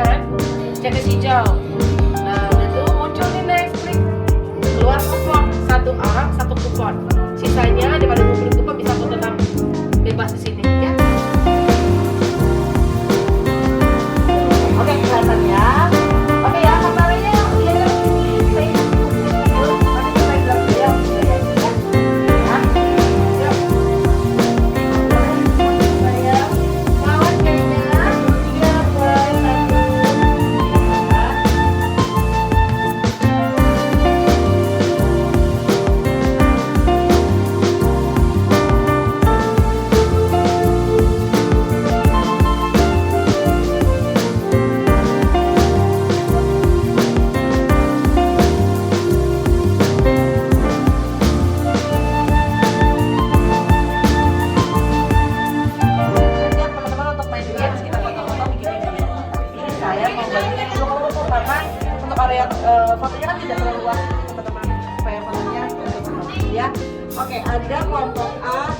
kan, checklist hijau. Nah itu muncul nih next, klik keluar kupon, satu orang satu kupon. Sisanya daripada ngumpulin kupon bisa aku tetap bebas di sini ya. Oke, kelihatan ya. Oke ya, kameranya dia kan saya dulu nanti saya bilang dia ya. Saya lawan kayaknya 2, fotonya kan tidak terlalu luas teman-teman supaya fotonya ya. Oke, ada kelompok A